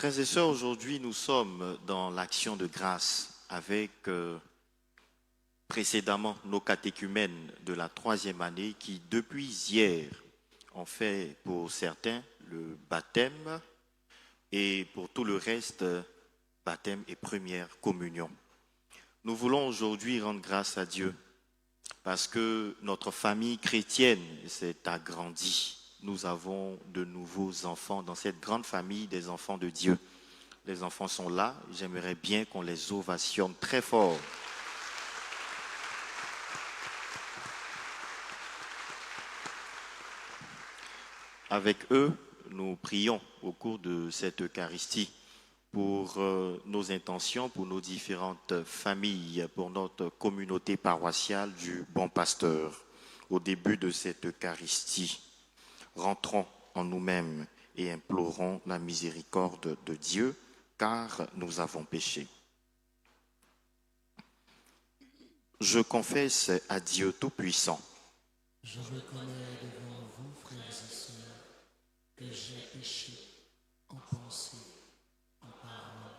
Frères et sœurs, aujourd'hui nous sommes dans l'action de grâce avec précédemment nos catéchumènes de la 3e année qui depuis hier ont fait pour certains le baptême et pour tout le reste baptême et première communion. Nous voulons aujourd'hui rendre grâce à Dieu parce que notre famille chrétienne s'est agrandie. Nous avons de nouveaux enfants dans cette grande famille des enfants de Dieu. Les enfants sont là. J'aimerais bien qu'on les ovationne très fort. Avec eux, nous prions au cours de cette Eucharistie pour nos intentions, pour nos différentes familles, pour notre communauté paroissiale du Bon Pasteur. Au début de cette Eucharistie, rentrons en nous-mêmes et implorons la miséricorde de Dieu, car nous avons péché. Je confesse à Dieu Tout-Puissant. Je reconnais devant vous, frères et sœurs, que j'ai péché en pensée, en parole,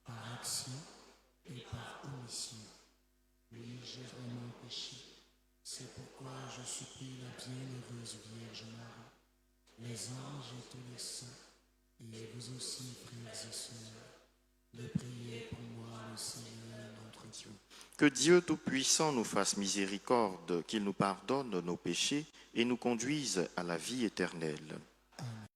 par action et par omission. Oui, j'ai vraiment péché. C'est pourquoi je supplie la bienheureuse Vierge Marie, les anges et tous les saints, et vous aussi, frères et sœurs, de prier pour moi, le Seigneur notre Dieu. Que Dieu Tout-Puissant nous fasse miséricorde, qu'il nous pardonne nos péchés et nous conduise à la vie éternelle. Amen.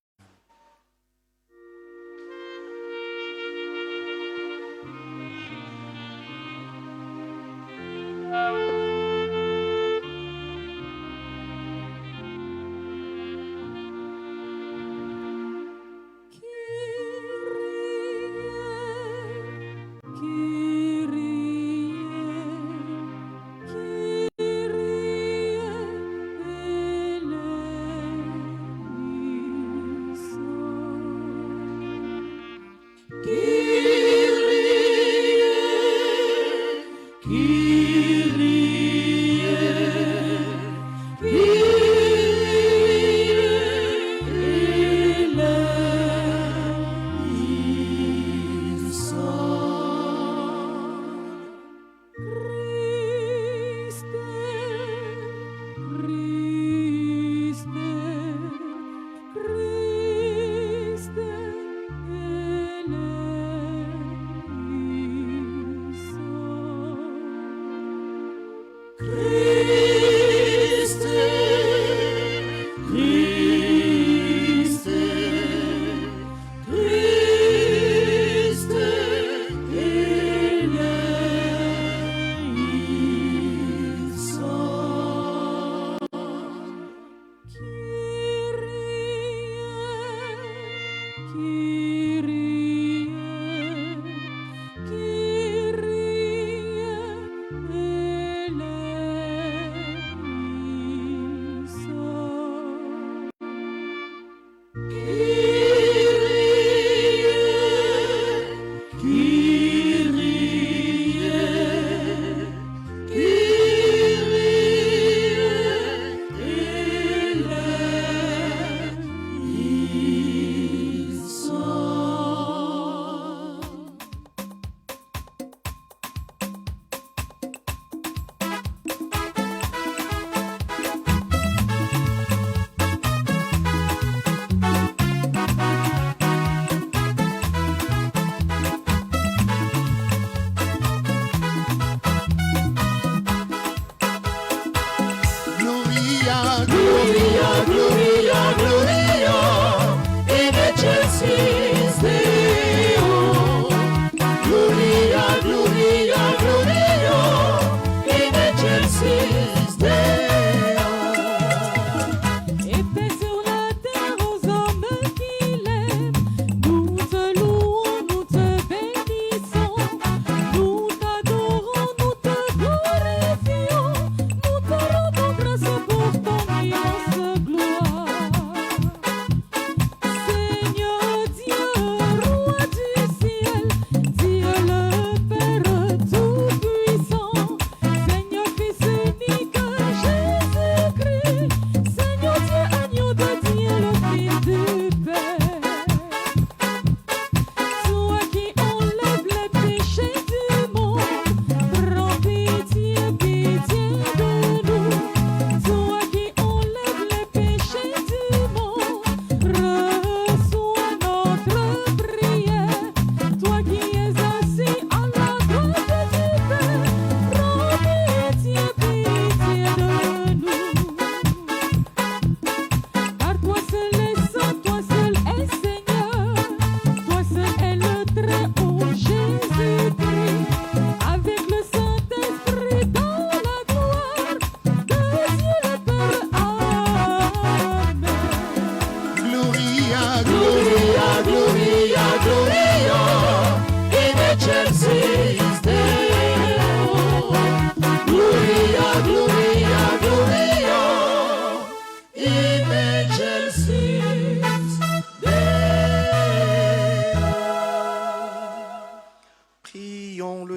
Nous te rendons grâce pour ton guidance.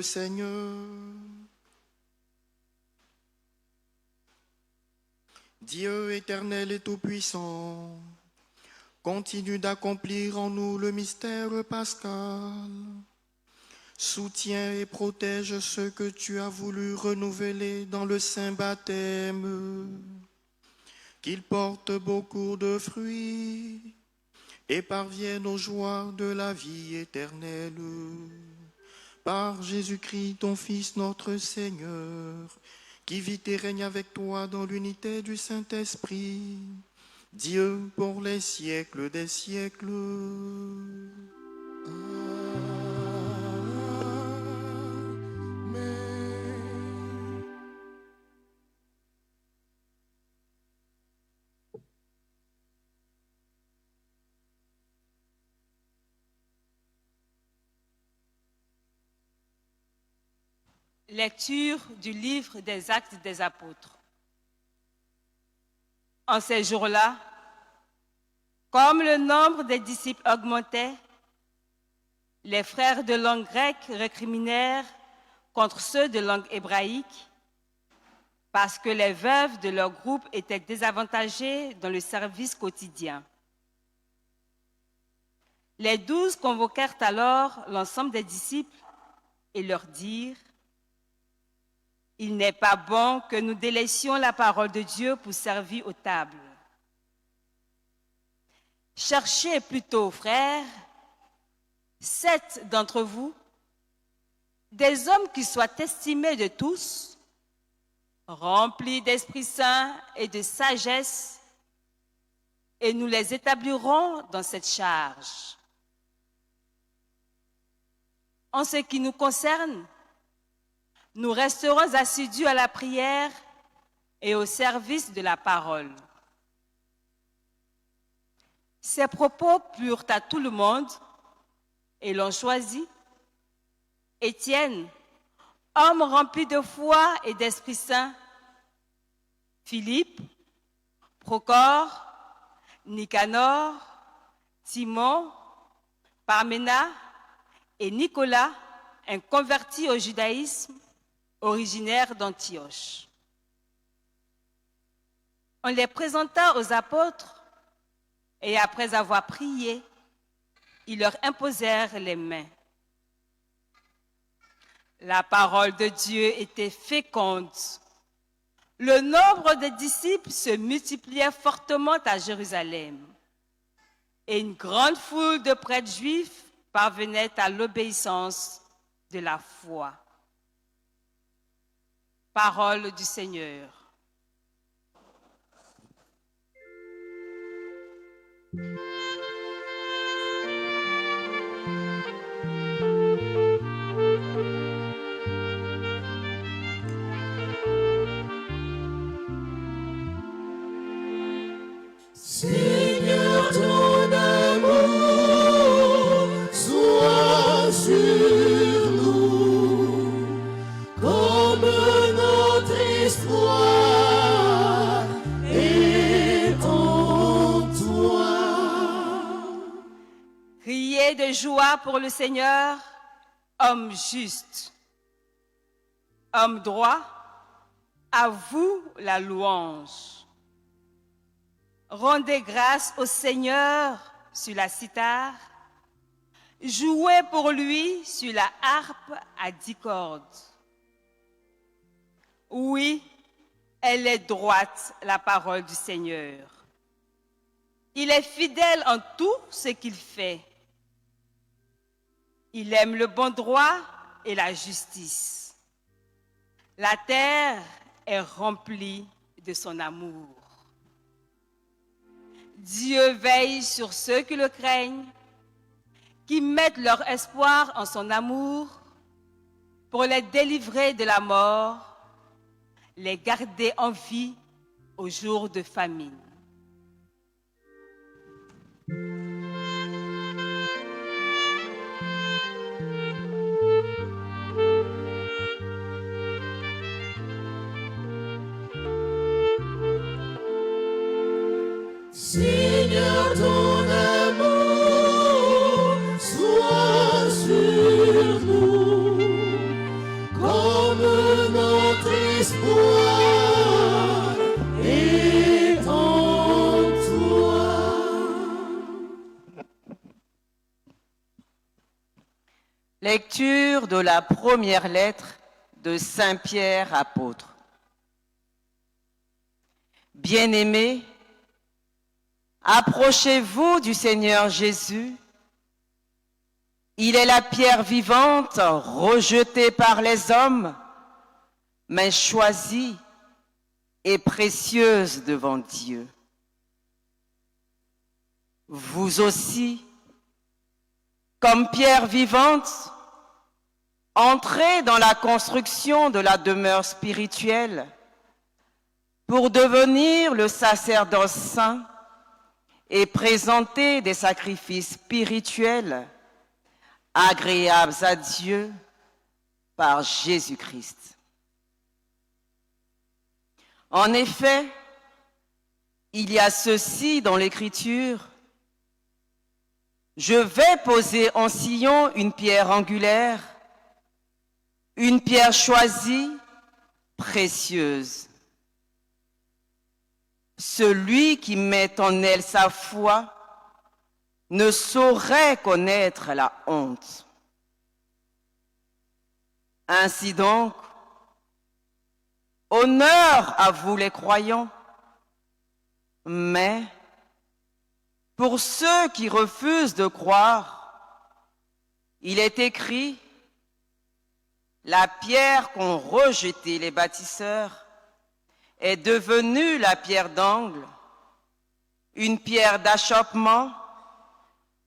Seigneur. Dieu éternel et tout-puissant, continue d'accomplir en nous le mystère pascal. Soutiens et protège ceux que tu as voulu renouveler dans le saint baptême, qu'ils portent beaucoup de fruits et parviennent aux joies de la vie éternelle. Par Jésus-Christ, ton Fils, notre Seigneur, qui vit et règne avec toi dans l'unité du Saint-Esprit, Dieu pour les siècles des siècles. Lecture du livre des Actes des Apôtres. En ces jours-là, comme le nombre des disciples augmentait, les frères de langue grecque récriminèrent contre ceux de langue hébraïque parce que les veuves de leur groupe étaient désavantagées dans le service quotidien. Les 12 convoquèrent alors l'ensemble des disciples et leur dirent: il n'est pas bon que nous délaissions la parole de Dieu pour servir aux tables. Cherchez plutôt, frères, 7 d'entre vous, des hommes qui soient estimés de tous, remplis d'Esprit Saint et de sagesse, et nous les établirons dans cette charge. En ce qui nous concerne, nous resterons assidus à la prière et au service de la parole. Ces propos plurent à tout le monde et l'on choisit Étienne, homme rempli de foi et d'Esprit Saint, Philippe, Procore, Nicanor, Timon, Parména et Nicolas, un converti au judaïsme, originaire d'Antioche. On les présenta aux apôtres et après avoir prié, ils leur imposèrent les mains. La parole de Dieu était féconde. Le nombre des disciples se multipliait fortement à Jérusalem et une grande foule de prêtres juifs parvenait à l'obéissance de la foi. Parole du Seigneur. Seigneur, ton amour soit sur nous, comme notre espoir est en toi. Criez de joie pour le Seigneur, homme juste. Homme droit, à vous la louange. Rendez grâce au Seigneur sur la cithare, jouez pour lui sur la harpe à 10 cordes. Oui, elle est droite, la parole du Seigneur. Il est fidèle en tout ce qu'il fait. Il aime le bon droit et la justice. La terre est remplie de son amour. Dieu veille sur ceux qui le craignent, qui mettent leur espoir en son amour pour les délivrer de la mort, les garder en vie au jour de famine. Seigneur, ton amour soit sur nous, Lecture de la première lettre de Saint Pierre apôtre. Bien-aimés, approchez-vous du Seigneur Jésus. Il est la pierre vivante rejetée par les hommes, mais choisie et précieuse devant Dieu. Vous aussi, comme pierre vivante, entrez dans la construction de la demeure spirituelle pour devenir le sacerdoce saint et présenter des sacrifices spirituels agréables à Dieu par Jésus-Christ. En effet, il y a ceci dans l'Écriture: je vais poser en Sion une pierre angulaire, une pierre choisie, précieuse. Celui qui met en elle sa foi ne saurait connaître la honte. Ainsi donc, honneur à vous les croyants, mais pour ceux qui refusent de croire, il est écrit: la pierre qu'ont rejetée les bâtisseurs est devenue la pierre d'angle, une pierre d'achoppement,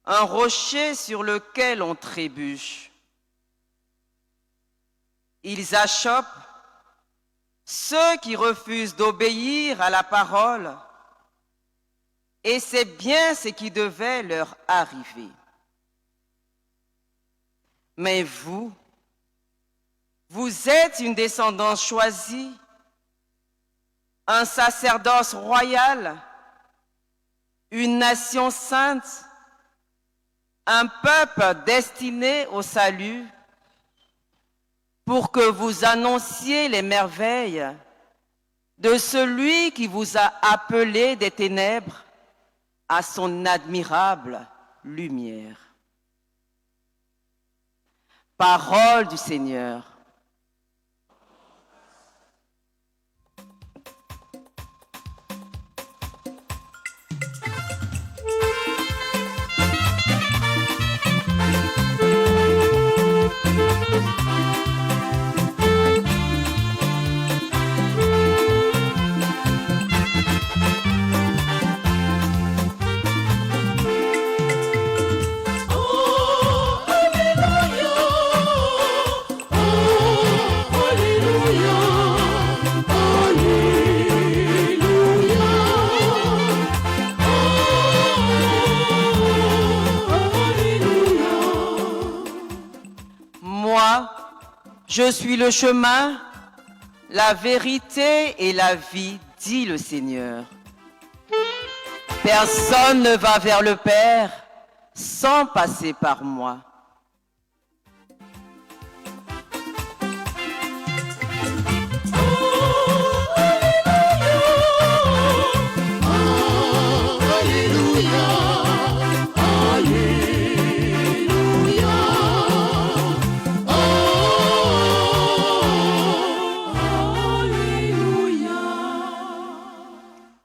un rocher sur lequel on trébuche. Ils achoppent ceux qui refusent d'obéir à la parole, et c'est bien ce qui devait leur arriver. Mais vous êtes une descendance choisie, un sacerdoce royal, une nation sainte, un peuple destiné au salut, pour que vous annonciez les merveilles de celui qui vous a appelé des ténèbres à son admirable lumière. Parole du Seigneur. Je suis le chemin, la vérité et la vie, dit le Seigneur. Personne ne va vers le Père sans passer par moi.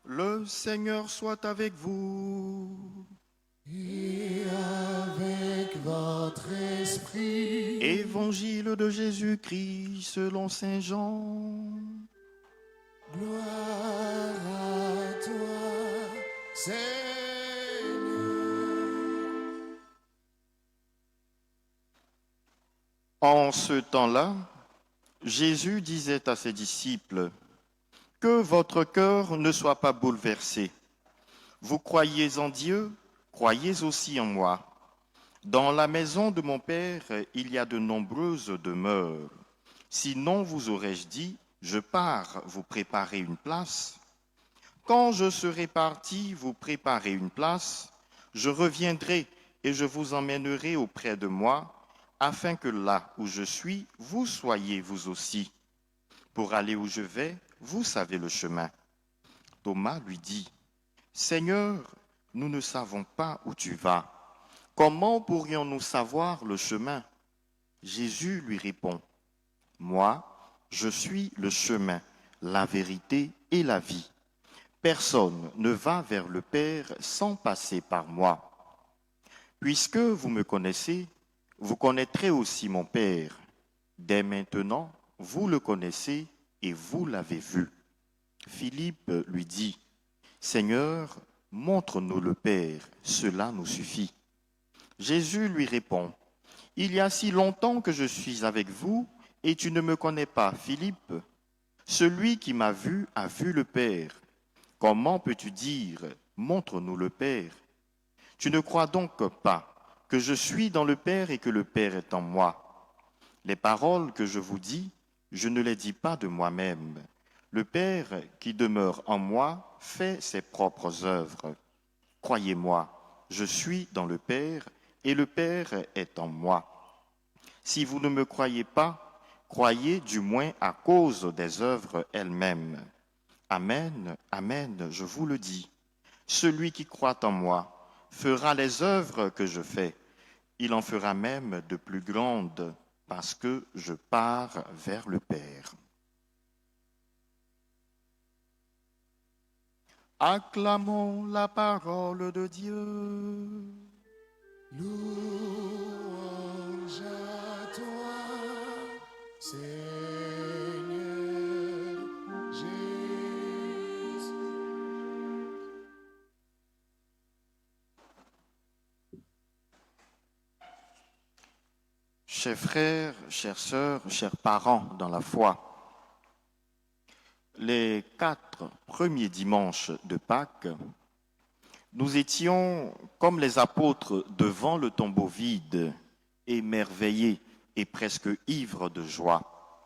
Le Seigneur soit avec vous. Et avec votre esprit. Évangile de Jésus-Christ selon Saint Jean. Gloire à toi, Seigneur. En ce temps-là, Jésus disait à ses disciples: que votre cœur ne soit pas bouleversé. Vous croyez en Dieu, croyez aussi en moi. Dans la maison de mon Père, il y a de nombreuses demeures. Sinon vous aurais-je dit, je pars vous préparer une place. Quand je serai parti vous préparer une place, je reviendrai et je vous emmènerai auprès de moi, afin que là où je suis, vous soyez vous aussi. Pour aller où je vais, vous savez le chemin. Thomas lui dit: Seigneur, nous ne savons pas où tu vas. Comment pourrions-nous savoir le chemin? Jésus lui répond, « Moi, je suis le chemin, la vérité et la vie. Personne ne va vers le Père sans passer par moi. Puisque vous me connaissez, vous connaîtrez aussi mon Père. Dès maintenant, vous le connaissez et vous l'avez vu. » Philippe lui dit, « Seigneur, montre-nous le Père, cela nous suffit. » Jésus lui répond, « Il y a si longtemps que je suis avec vous et tu ne me connais pas, Philippe. Celui qui m'a vu a vu le Père. Comment peux-tu dire, montre-nous le Père? Tu ne crois donc pas que je suis dans le Père et que le Père est en moi. Les paroles que je vous dis, je ne les dis pas de moi-même. Le Père qui demeure en moi fait ses propres œuvres. Croyez-moi, je suis dans le Père et le Père est en moi. Si vous ne me croyez pas, croyez du moins à cause des œuvres elles-mêmes. Amen, amen, je vous le dis. Celui qui croit en moi fera les œuvres que je fais. Il en fera même de plus grandes parce que je pars vers le Père. Acclamons la parole de Dieu. Louange à toi, Seigneur Jésus. Chers frères, chères sœurs, chers parents dans la foi, les 4 premiers dimanches de Pâques, nous étions comme les apôtres devant le tombeau vide, émerveillés et presque ivres de joie.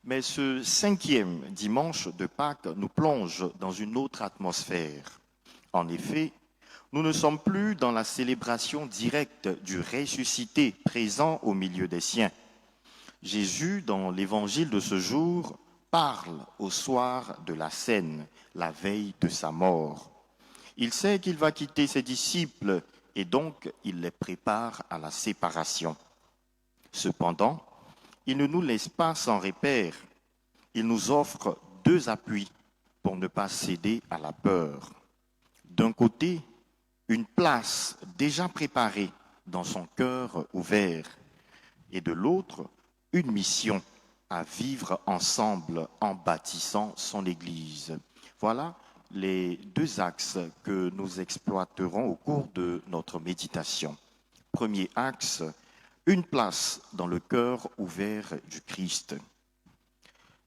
Mais ce 5e dimanche de Pâques nous plonge dans une autre atmosphère. En effet, nous ne sommes plus dans la célébration directe du ressuscité présent au milieu des siens. Jésus, dans l'évangile de ce jour, parle au soir de la scène, la veille de sa mort. Il sait qu'il va quitter ses disciples et donc il les prépare à la séparation. Cependant, il ne nous laisse pas sans repère. Il nous offre 2 appuis pour ne pas céder à la peur. D'un côté, une place déjà préparée dans son cœur ouvert et de l'autre, une mission à vivre ensemble en bâtissant son Église. Voilà les 2 axes que nous exploiterons au cours de notre méditation. Premier axe, une place dans le cœur ouvert du Christ.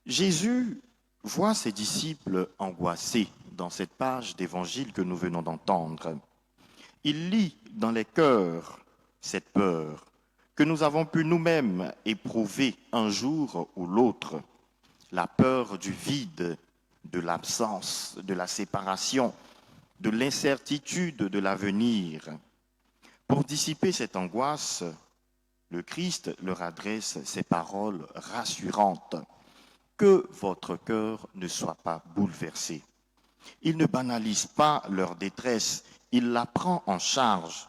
Jésus voit ses disciples angoissés dans cette page d'évangile que nous venons d'entendre. Il lit dans les cœurs cette peur que nous avons pu nous-mêmes éprouver un jour ou l'autre, la peur du vide, de l'absence, de la séparation, de l'incertitude de l'avenir. Pour dissiper cette angoisse, le Christ leur adresse ces paroles rassurantes. Que votre cœur ne soit pas bouleversé. Il ne banalise pas leur détresse, il la prend en charge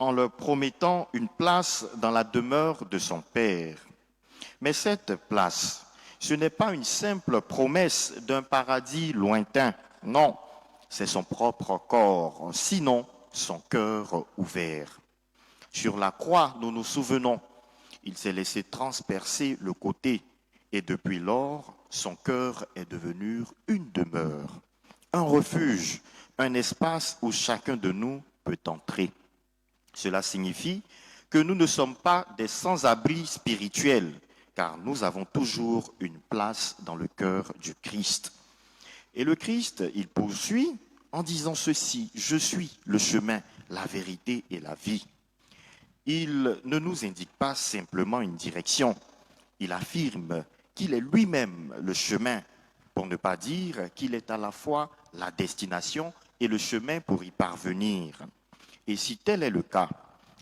en leur promettant une place dans la demeure de son Père. Mais cette place, ce n'est pas une simple promesse d'un paradis lointain. Non, c'est son propre corps, sinon son cœur ouvert. Sur la croix, nous nous souvenons, il s'est laissé transpercer le côté et depuis lors, son cœur est devenu une demeure, un refuge, un espace où chacun de nous peut entrer. Cela signifie que nous ne sommes pas des sans-abri spirituels, car nous avons toujours une place dans le cœur du Christ. Et le Christ, il poursuit en disant ceci, « Je suis le chemin, la vérité et la vie ». Il ne nous indique pas simplement une direction, il affirme qu'il est lui-même le chemin, pour ne pas dire qu'il est à la fois la destination et le chemin pour y parvenir. Et si tel est le cas,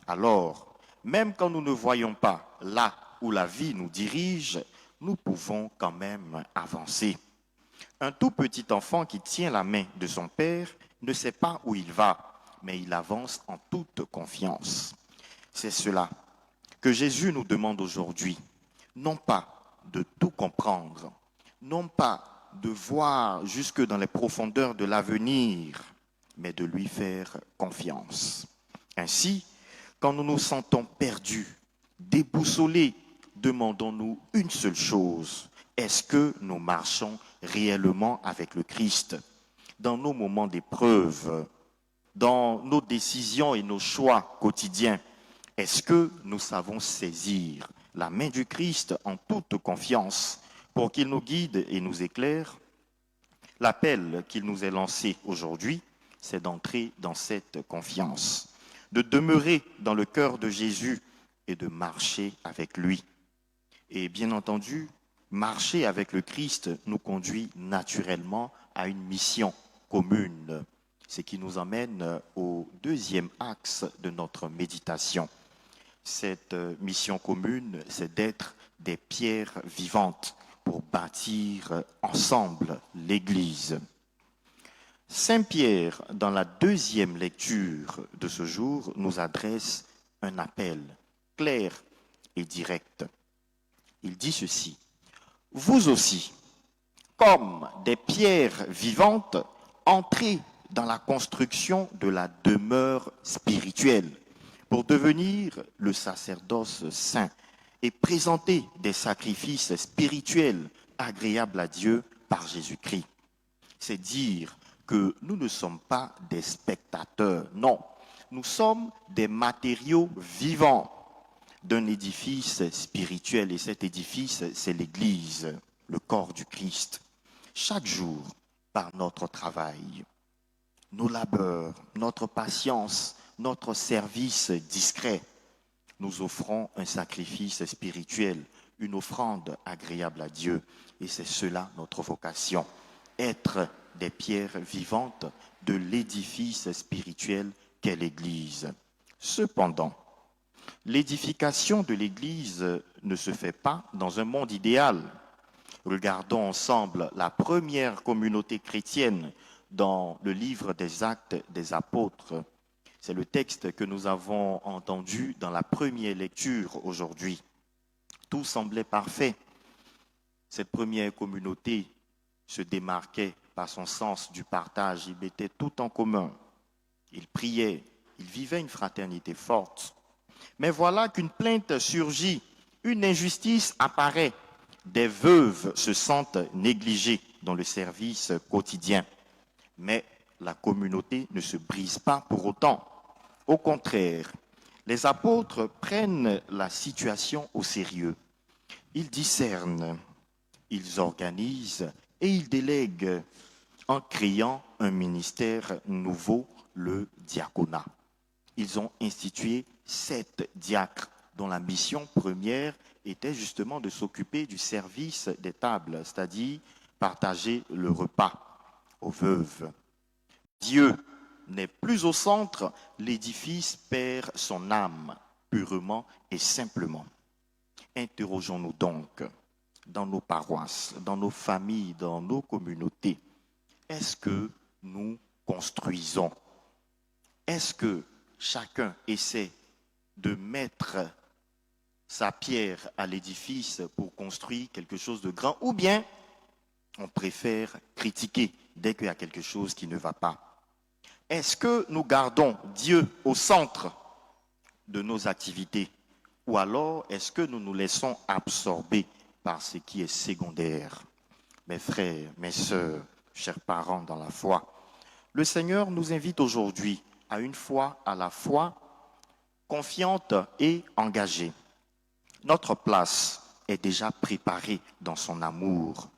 alors, même quand nous ne voyons pas là où la vie nous dirige, nous pouvons quand même avancer. Un tout petit enfant qui tient la main de son père ne sait pas où il va, mais il avance en toute confiance. C'est cela. que Jésus nous demande aujourd'hui, non pas de tout comprendre, non pas de voir jusque dans les profondeurs de l'avenir, mais de lui faire confiance. Ainsi, quand nous nous sentons perdus, déboussolés, demandons-nous une seule chose. Est-ce que nous marchons réellement avec le Christ? Dans nos moments d'épreuve, dans nos décisions et nos choix quotidiens, est-ce que nous savons saisir la main du Christ en toute confiance pour qu'il nous guide et nous éclaire? L'appel qu'il nous est lancé aujourd'hui, c'est d'entrer dans cette confiance, de demeurer dans le cœur de Jésus et de marcher avec lui. Et bien entendu, marcher avec le Christ nous conduit naturellement à une mission commune, ce qui nous emmène au deuxième axe de notre méditation. Cette mission commune, c'est d'être des pierres vivantes pour bâtir ensemble l'Église. Saint Pierre, dans la deuxième lecture de ce jour, nous adresse un appel clair et direct. Il dit ceci: vous aussi, comme des pierres vivantes, entrez dans la construction de la demeure spirituelle pour devenir le sacerdoce saint et présenter des sacrifices spirituels agréables à Dieu par Jésus-Christ. C'est dire que nous ne sommes pas des spectateurs, non, nous sommes des matériaux vivants d'un édifice spirituel, et cet édifice, c'est l'Église, le corps du Christ. Chaque jour, par notre travail, nos labeurs, notre patience, notre service discret, nous offrons un sacrifice spirituel, une offrande agréable à Dieu. Et c'est cela notre vocation, être des pierres vivantes de l'édifice spirituel qu'est l'Église. Cependant, l'édification de l'Église ne se fait pas dans un monde idéal. Regardons ensemble la première communauté chrétienne dans le livre des Actes des Apôtres. C'est le texte que nous avons entendu dans la première lecture aujourd'hui. Tout semblait parfait. Cette première communauté se démarquait par son sens du partage. Ils mettaient tout en commun. Ils priaient. Ils vivaient une fraternité forte. Mais voilà qu'une plainte surgit. Une injustice apparaît. Des veuves se sentent négligées dans le service quotidien. Mais la communauté ne se brise pas pour autant. Au contraire, les apôtres prennent la situation au sérieux. Ils discernent, ils organisent et ils délèguent en créant un ministère nouveau, le diaconat. Ils ont institué 7 diacres dont la mission première était justement de s'occuper du service des tables, c'est-à-dire partager le repas aux veuves. Dieu n'est plus au centre, l'édifice perd son âme purement et simplement. Interrogeons-nous donc dans nos paroisses, dans nos familles, dans nos communautés. Est-ce que nous construisons? Est-ce que chacun essaie de mettre sa pierre à l'édifice pour construire quelque chose de grand? Ou bien on préfère critiquer dès qu'il y a quelque chose qui ne va pas? Est-ce que nous gardons Dieu au centre de nos activités? Ou alors est-ce que nous nous laissons absorber par ce qui est secondaire? Mes frères, mes sœurs, chers parents dans la foi, le Seigneur nous invite aujourd'hui à une foi à la fois confiante et engagée. Notre place est déjà préparée dans son amour.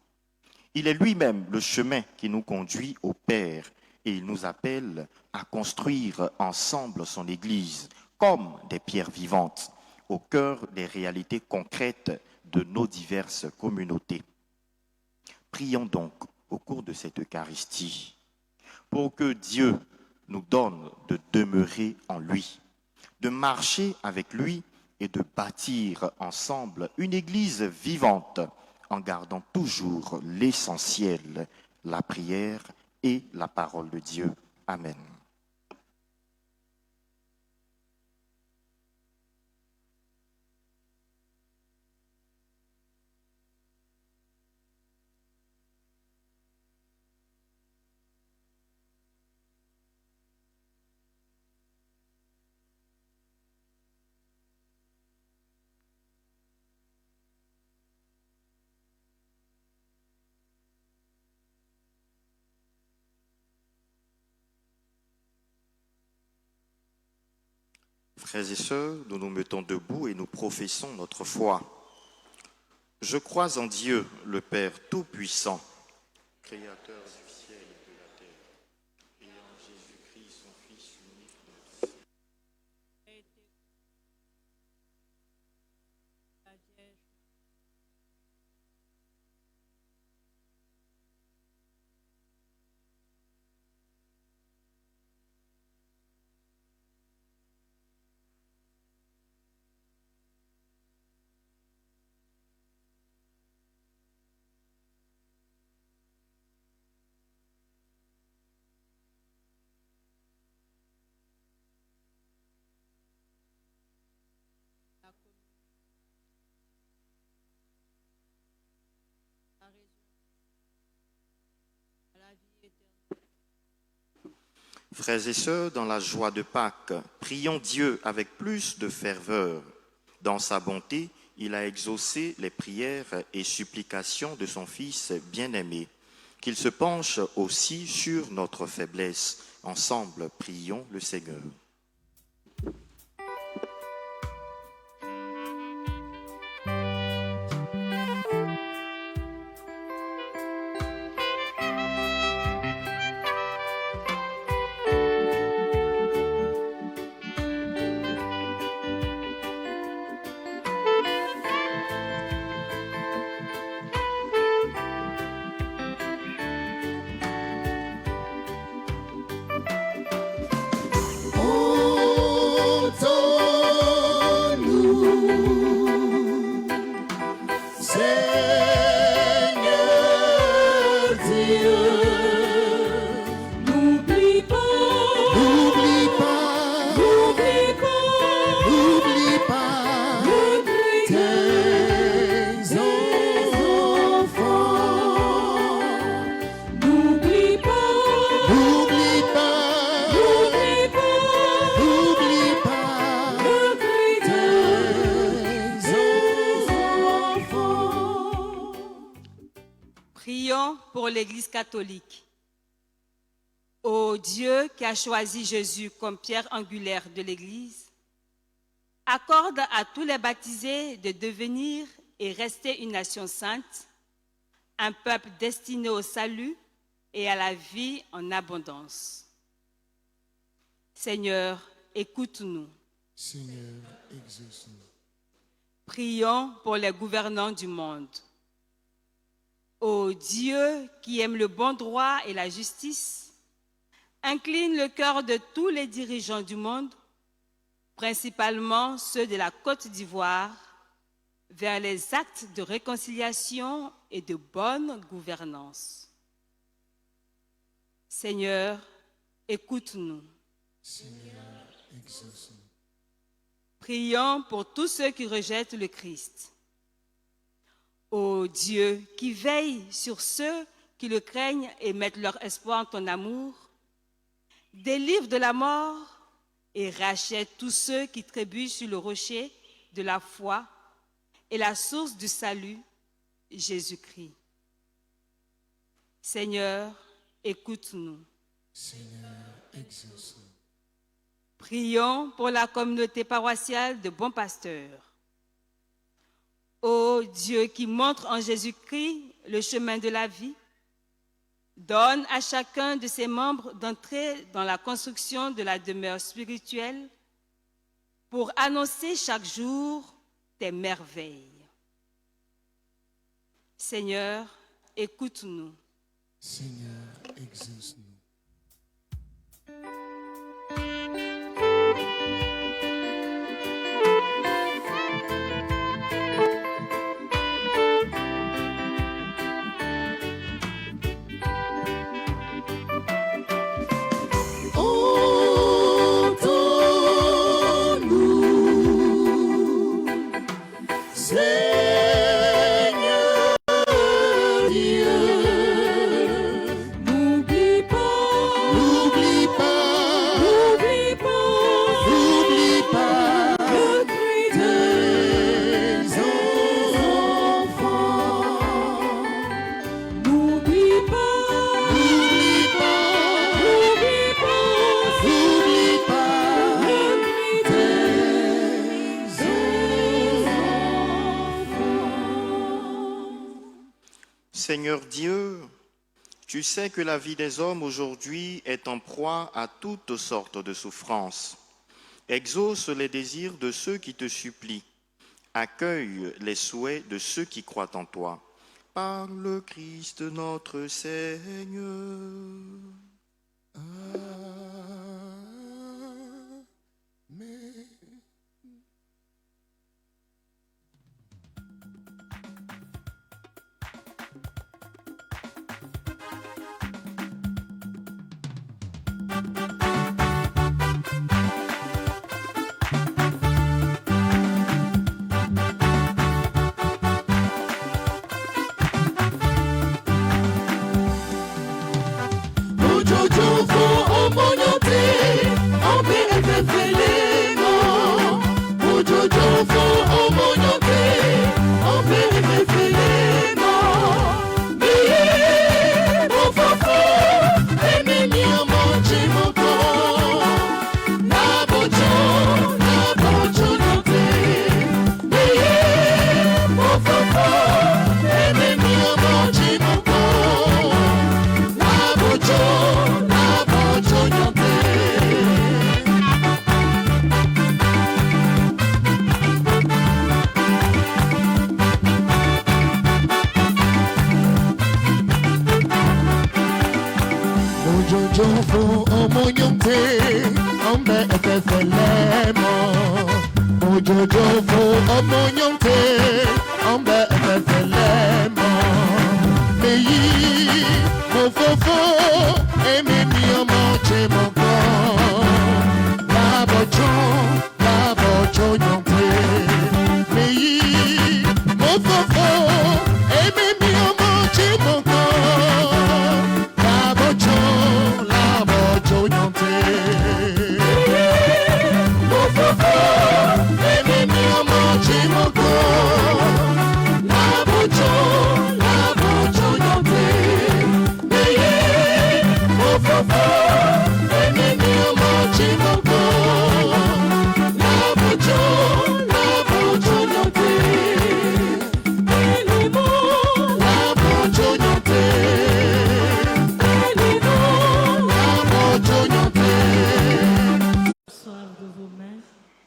Il est lui-même le chemin qui nous conduit au Père et il nous appelle à construire ensemble son Église comme des pierres vivantes au cœur des réalités concrètes de nos diverses communautés. Prions donc au cours de cette Eucharistie pour que Dieu nous donne de demeurer en lui, de marcher avec lui et de bâtir ensemble une Église vivante en gardant toujours l'essentiel, la prière et la parole de Dieu. Amen. Frères et sœurs, nous nous mettons debout et nous professons notre foi. Je crois en Dieu, le Père Tout-Puissant, Créateur du ciel et de la terre, et en Jésus-Christ, son Fils unique, notre Seigneur. Frères et sœurs, dans la joie de Pâques, prions Dieu avec plus de ferveur. Dans sa bonté, il a exaucé les prières et supplications de son Fils bien-aimé. Qu'il se penche aussi sur notre faiblesse. Ensemble, prions le Seigneur. Prions pour l'Église catholique. Ô Dieu qui a choisi Jésus comme pierre angulaire de l'Église, accorde à tous les baptisés de devenir et rester une nation sainte, un peuple destiné au salut et à la vie en abondance. Seigneur, écoute-nous. Seigneur, exauce-nous. Prions pour les gouvernants du monde. Ô Dieu qui aime le bon droit et la justice, incline le cœur de tous les dirigeants du monde, principalement ceux de la Côte d'Ivoire, vers les actes de réconciliation et de bonne gouvernance. Seigneur, écoute-nous. Seigneur, exauce-nous. Prions pour tous ceux qui rejettent le Christ. Ô Dieu, qui veille sur ceux qui le craignent et mettent leur espoir en ton amour, délivre de la mort et rachète tous ceux qui trébuchent sur le rocher de la foi et la source du salut, Jésus-Christ. Seigneur, écoute-nous. Seigneur, exauce-nous. Prions pour la communauté paroissiale de bons pasteurs. Ô Dieu qui montre en Jésus-Christ le chemin de la vie, donne à chacun de ses membres d'entrer dans la construction de la demeure spirituelle pour annoncer chaque jour tes merveilles. Seigneur, écoute-nous. Seigneur, exauce-nous. N'oublie pas Seigneur Dieu, tu sais que la vie des hommes aujourd'hui est en proie à toutes sortes de souffrances. Exauce les désirs de ceux qui te supplient. Accueille les souhaits de ceux qui croient en toi. Par le Christ notre Seigneur. Amen.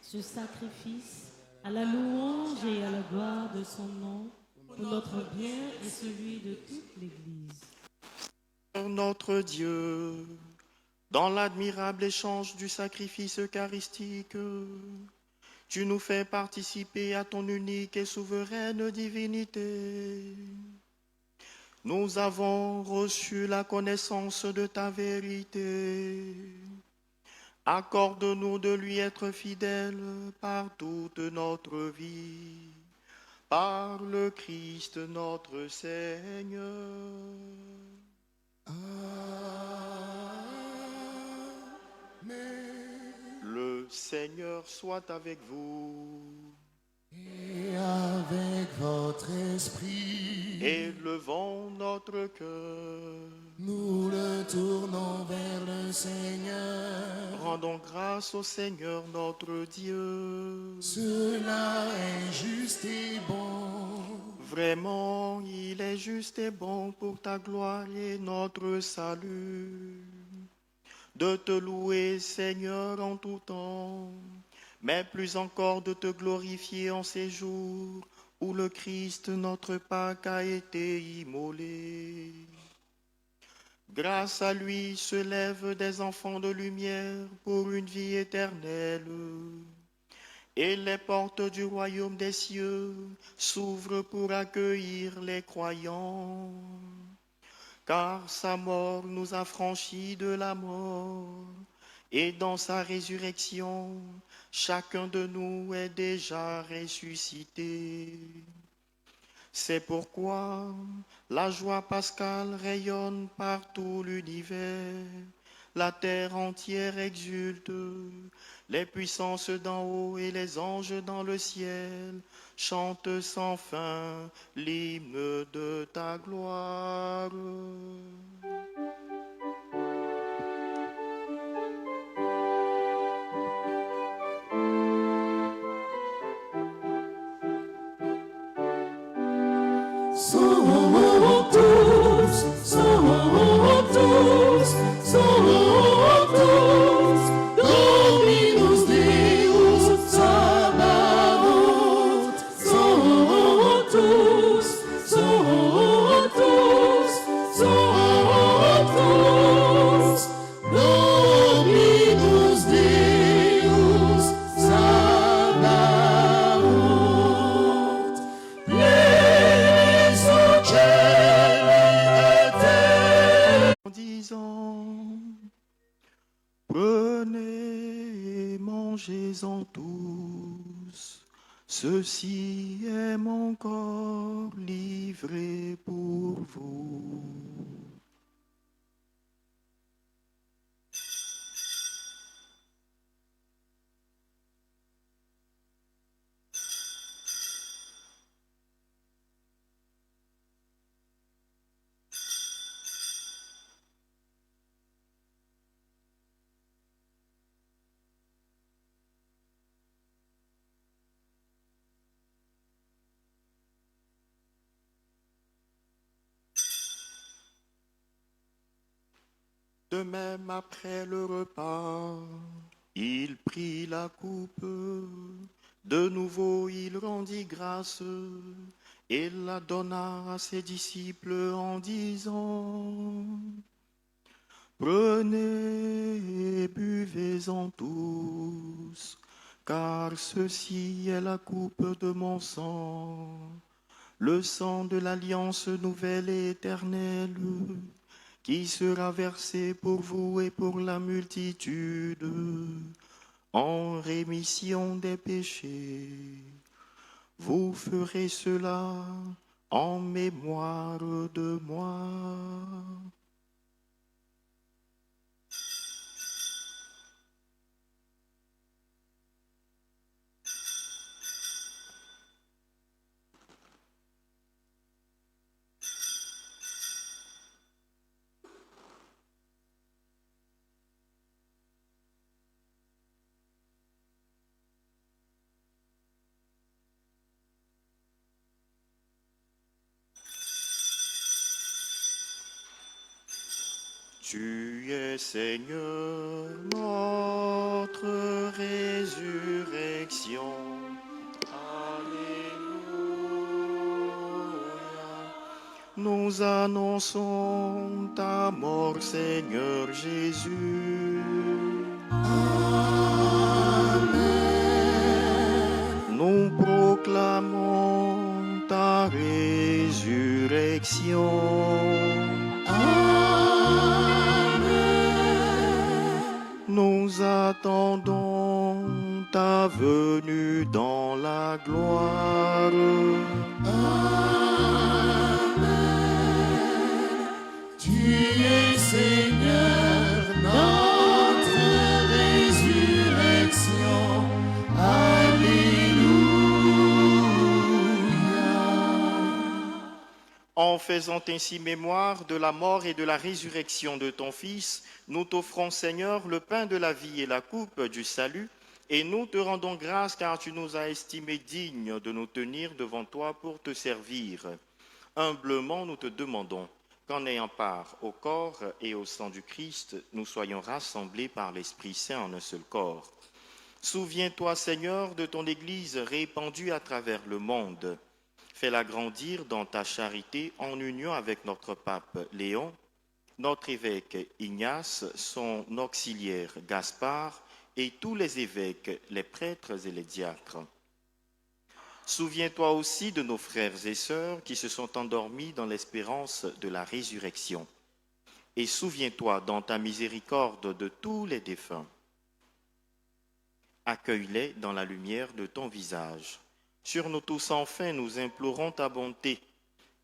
Ce sacrifice à la louange et à la gloire de son nom, pour notre bien et celui de toute l'Église. Notre Dieu, dans l'admirable échange du sacrifice eucharistique, tu nous fais participer à ton unique et souveraine divinité. Nous avons reçu la connaissance de ta vérité. Accorde-nous de lui être fidèles par toute notre vie, par le Christ notre Seigneur. Amen. Le Seigneur soit avec vous. Et avec votre esprit, Élevons notre cœur. nous le tournons vers le Seigneur. Rendons grâce au Seigneur notre Dieu. Cela est juste et bon. Vraiment, il est juste et bon pour ta gloire et notre salut, de te louer, Seigneur, en tout temps, mais plus encore de te glorifier en ces jours où le Christ, notre Pâque, a été immolé. Grâce à lui se lèvent des enfants de lumière pour une vie éternelle, et les portes du royaume des cieux s'ouvrent pour accueillir les croyants. Car sa mort nous a franchis de la mort, et dans sa résurrection, chacun de nous est déjà ressuscité. C'est pourquoi la joie pascale rayonne par tout l'univers. La terre entière exulte, les puissances d'en haut et les anges dans le ciel chantent sans fin l'hymne de ta gloire. Son Prenez et mangez-en tous. Ceci est mon corps livré pour vous. De même, après le repas, il prit la coupe. De nouveau, il rendit grâce et la donna à ses disciples en disant: Prenez et buvez-en tous, car ceci est la coupe de mon sang, le sang de l'alliance nouvelle et éternelle, qui sera versé pour vous et pour la multitude en rémission des péchés. Vous ferez cela en mémoire de moi. Tu es Seigneur, notre résurrection. Alléluia. Nous annonçons ta mort, Seigneur Jésus. Amen. Nous proclamons ta résurrection. Nous attendons ta venue dans la gloire. Amen. Tu es Seigneur, notre résurrection. Alléluia. En faisant ainsi mémoire de la mort et de la résurrection de ton Fils, nous t'offrons, Seigneur, le pain de la vie et la coupe du salut, et nous te rendons grâce car tu nous as estimés dignes de nous tenir devant toi pour te servir. Humblement, nous te demandons qu'en ayant part au corps et au sang du Christ, nous soyons rassemblés par l'Esprit Saint en un seul corps. Souviens-toi, Seigneur, de ton Église répandue à travers le monde. Fais-la grandir dans ta charité en union avec notre pape Léon, notre évêque Ignace, son auxiliaire Gaspard et tous les évêques, les prêtres et les diacres. Souviens-toi aussi de nos frères et sœurs qui se sont endormis dans l'espérance de la résurrection. Et souviens-toi dans ta miséricorde de tous les défunts. Accueille-les dans la lumière de ton visage. Sur nous tous enfin, nous implorons ta bonté.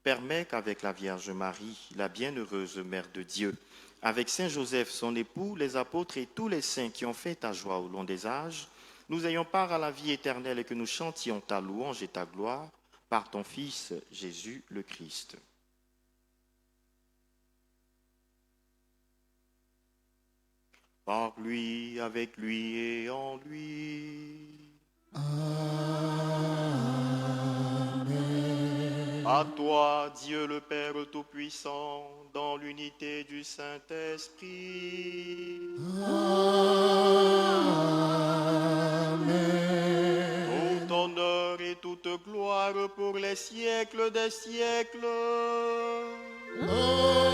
Permets qu'avec la Vierge Marie, la bienheureuse Mère de Dieu, avec Saint Joseph, son époux, les apôtres et tous les saints qui ont fait ta joie au long des âges, nous ayons part à la vie éternelle et que nous chantions ta louange et ta gloire par ton Fils Jésus le Christ. Par lui, avec lui et en lui. Amen. À toi, Dieu le Père Tout-Puissant, dans l'unité du Saint-Esprit. Amen. Tout honneur et toute gloire pour les siècles des siècles. Oh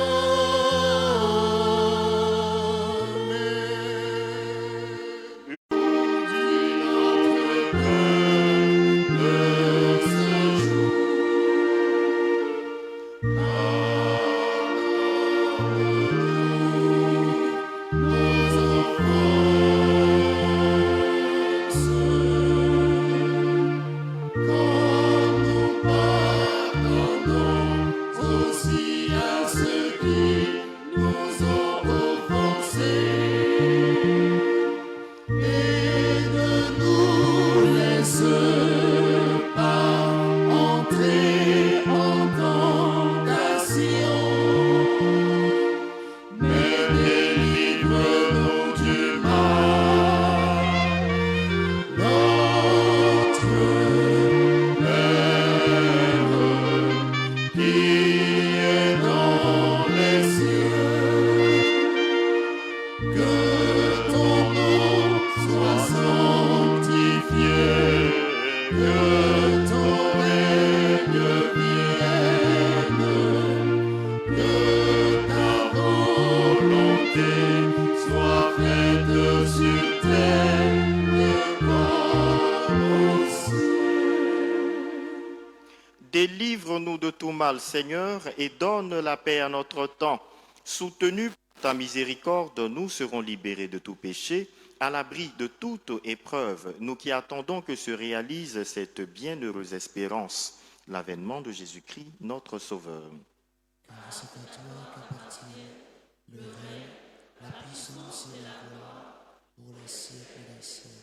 Délivre-nous de tout mal, Seigneur, et donne la paix à notre temps. Soutenus par ta miséricorde, nous serons libérés de tout péché, à l'abri de toute épreuve, nous qui attendons que se réalise cette bienheureuse espérance, l'avènement de Jésus-Christ, notre Sauveur. Car c'est à toi qu'appartient le règne, la puissance et la gloire pour les siècles des siècles.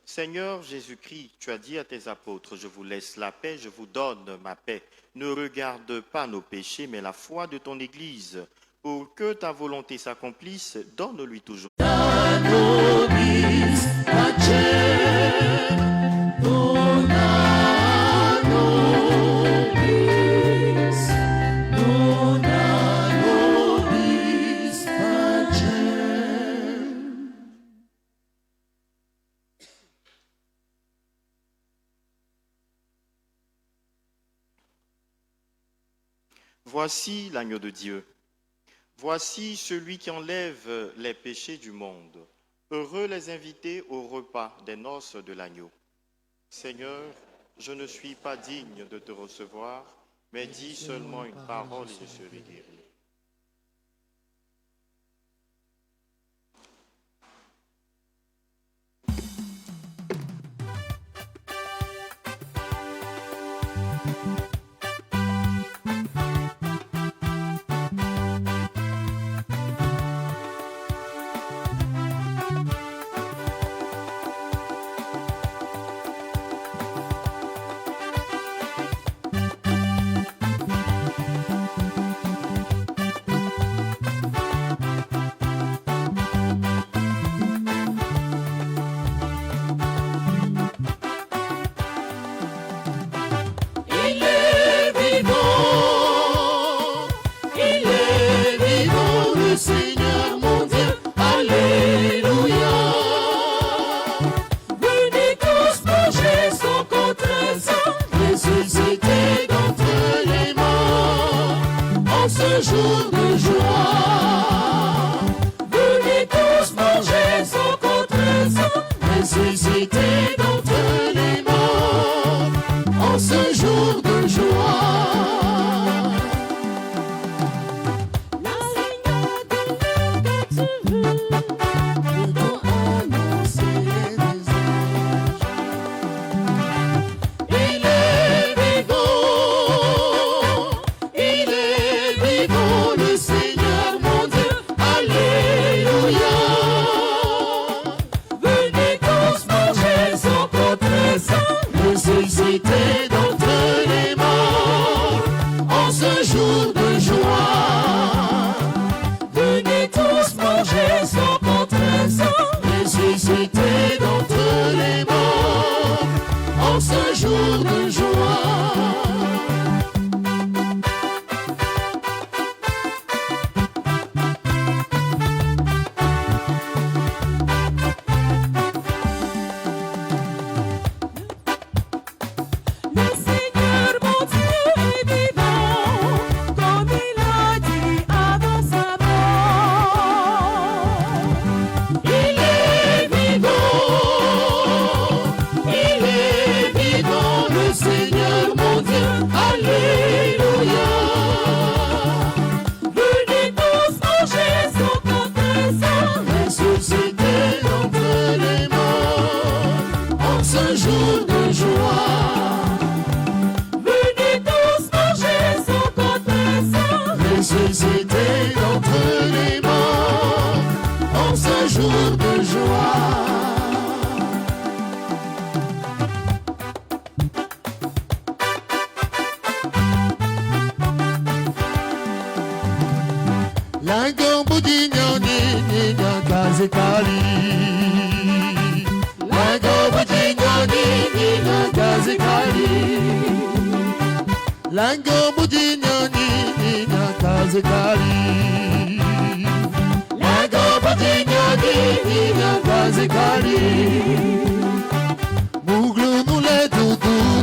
Seigneur Jésus-Christ, tu as dit à tes apôtres, je vous laisse la paix, je vous donne ma paix. Ne regarde pas nos péchés, mais la foi de ton Église. Pour que ta volonté s'accomplisse, donne-lui toujours. Voici l'agneau de Dieu. Voici celui qui enlève les péchés du monde. Heureux les invités au repas des noces de l'agneau. Seigneur, je ne suis pas digne de te recevoir, mais dis seulement une parole et je serai guéri. Muglu nule dudu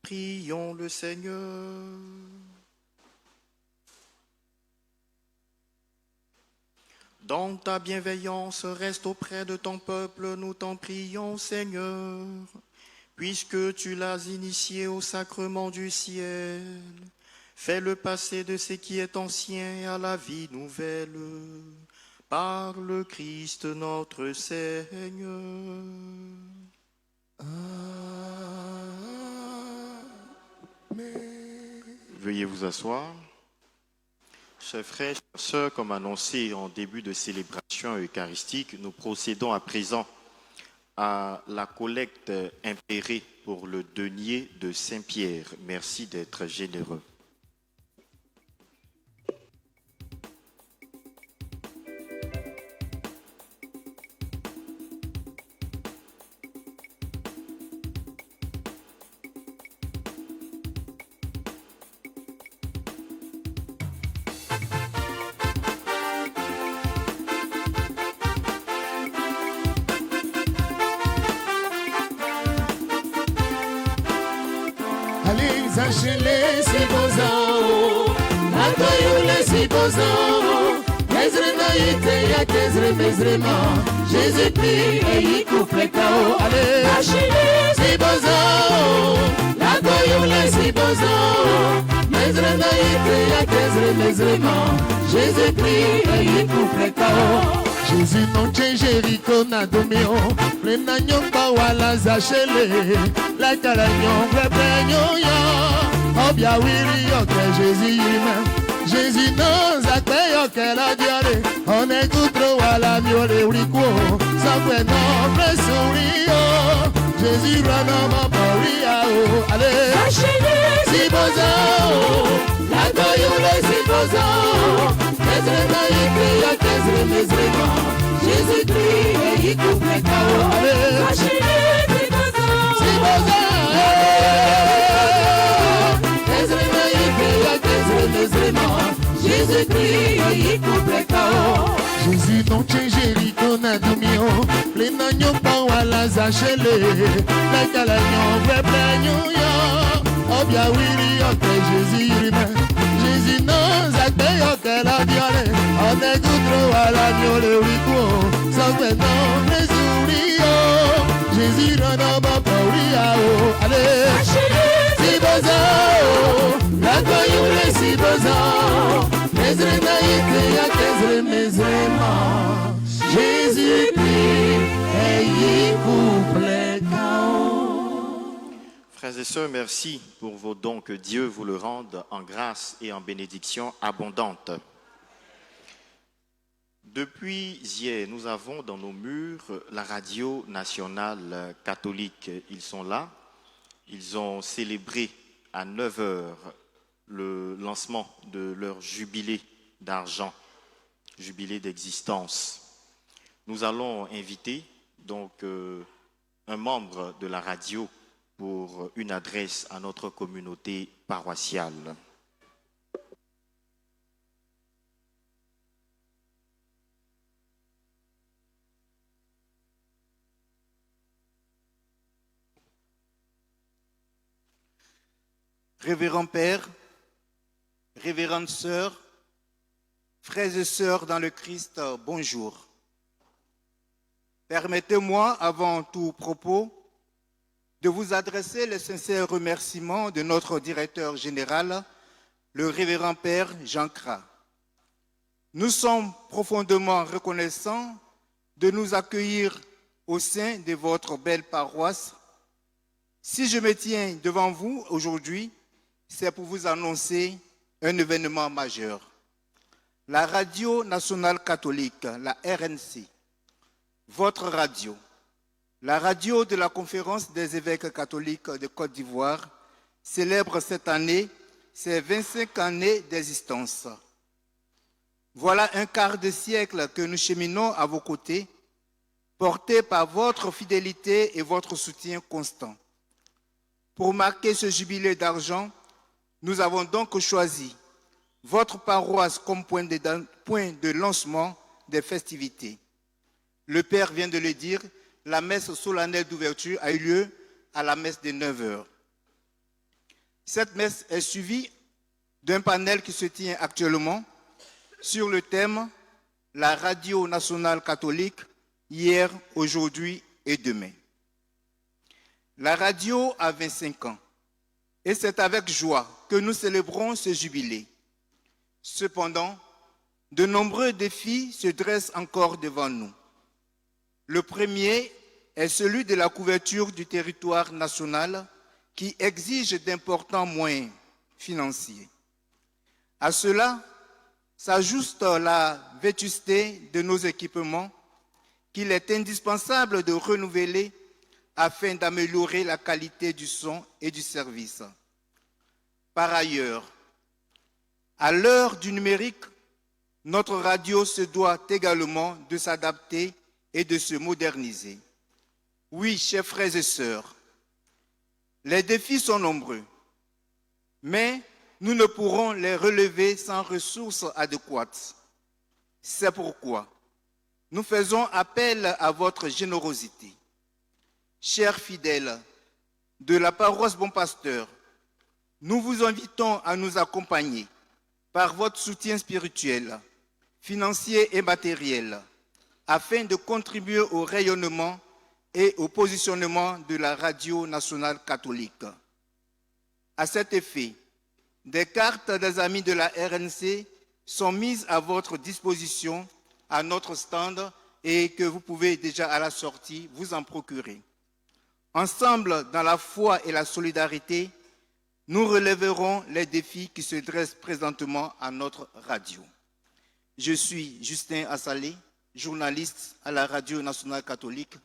Prions le Seigneur. Dans ta bienveillance, reste auprès de ton peuple, nous t'en prions, Seigneur, puisque tu l'as initié au sacrement du ciel. Fais-le passer de ce qui est ancien à la vie nouvelle, par le Christ notre Seigneur. Veuillez vous asseoir. Chers frères, chères sœurs, comme annoncé en début de célébration eucharistique, nous procédons à présent à la collecte impérée pour le denier de Saint-Pierre. Merci d'être généreux. Zachele si bozao, Natoyule si bozao, Ezrena ite ya kezre mezrema, Jésus-Christ et y couple kao. Allez, Zachele si bozao, Natoyule si bozao, Ezrena ite ya kezre mezrema, Jésus-Christ et y couple kao. Jésus non Jéricho na domio, plena nyomba wala Zachele, la calanyon prepenyo ya, obia wiri yoke Jésus yima, Jésus non zakwe yoke la diare, on écoute wala miole uriko, sakwe non presurio, Jésus rana ma paria o, allez, Zachele si bozao, la doyule si bozao. Jésus-Christ et y coupe kao. Allez, si sachez-le, la calagnon, vrai plaignou, oh bien oui, ok, Jésus humain, Jésus non, ça paye, ok, la violée, on est tout trop à l'agneau, le rico, sans que non, les souris, Jésus non, papa, oui, allez, si besoin, la goyou, si besoin, les renaïques, ya qu'est-ce mes aimants, Jésus-Christ, ayez couplé Frères et sœurs, merci pour vos dons, que Dieu vous le rende en grâce et en bénédiction abondante. Depuis hier, nous avons dans nos murs la radio nationale catholique. Ils sont là. Ils ont célébré à 9 h le lancement de leur jubilé d'argent, jubilé d'existence. Nous allons inviter donc un membre de la radio pour une adresse à notre communauté paroissiale. Révérend Père, révérende sœurs, frères et sœurs dans le Christ, bonjour. Permettez-moi, avant tout propos, de vous adresser les sincères remerciements de notre directeur général, le révérend Père Jean Cras. Nous sommes profondément reconnaissants de nous accueillir au sein de votre belle paroisse. Si je me tiens devant vous aujourd'hui, c'est pour vous annoncer un événement majeur. La Radio nationale catholique, la RNC, votre radio, la radio de la Conférence des évêques catholiques de Côte d'Ivoire, célèbre cette année ses 25 années d'existence. Voilà un quart de siècle que nous cheminons à vos côtés, portés par votre fidélité et votre soutien constant. Pour marquer ce jubilé d'argent, nous avons donc choisi votre paroisse comme point de lancement des festivités. Le Père vient de le dire, la messe solennelle d'ouverture a eu lieu à la messe de 9 h. Cette messe est suivie d'un panel qui se tient actuellement sur le thème « La radio nationale catholique, hier, aujourd'hui et demain ». La radio a 25 ans et c'est avec joie que nous célébrons ce jubilé. Cependant, de nombreux défis se dressent encore devant nous. Le premier est celui de la couverture du territoire national qui exige d'importants moyens financiers. À cela s'ajoute la vétusté de nos équipements qu'il est indispensable de renouveler afin d'améliorer la qualité du son et du service. Par ailleurs, à l'heure du numérique, notre radio se doit également de s'adapter et de se moderniser. Oui, chers frères et sœurs, les défis sont nombreux, mais nous ne pourrons les relever sans ressources adéquates. C'est pourquoi nous faisons appel à votre générosité. Chers fidèles de la paroisse Bon Pasteur, nous vous invitons à nous accompagner par votre soutien spirituel, financier et matériel, afin de contribuer au rayonnement et au positionnement de la radio nationale catholique. À cet effet, des cartes des amis de la RNC sont mises à votre disposition à notre stand et que vous pouvez déjà à la sortie vous en procurer. Ensemble, dans la foi et la solidarité, nous relèverons les défis qui se dressent présentement à notre radio. Je suis Justin Assalé, journaliste à la Radio nationale catholique,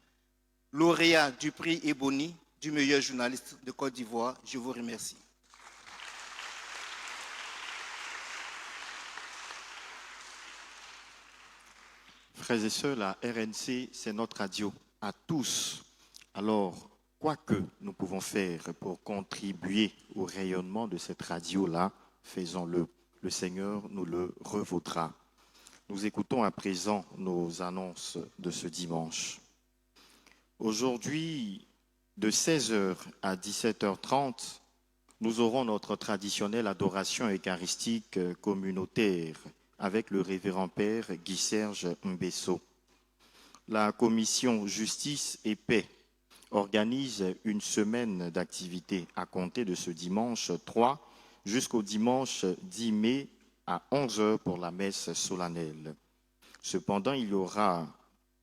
lauréat du prix Ebony du meilleur journaliste de Côte d'Ivoire. Je vous remercie. Frères et sœurs, la RNC, c'est notre radio à tous. Alors, quoi que nous pouvons faire pour contribuer au rayonnement de cette radio-là, faisons-le. Le Seigneur nous le revaudra. Nous écoutons à présent nos annonces de ce dimanche. Aujourd'hui, de 16h à 17h30, nous aurons notre traditionnelle adoration eucharistique communautaire avec le révérend Père Guy-Serge Mbesso. La commission Justice et Paix organise une semaine d'activités à compter de ce dimanche 3 jusqu'au dimanche 10 mai à 11h pour la messe solennelle. Cependant, il y aura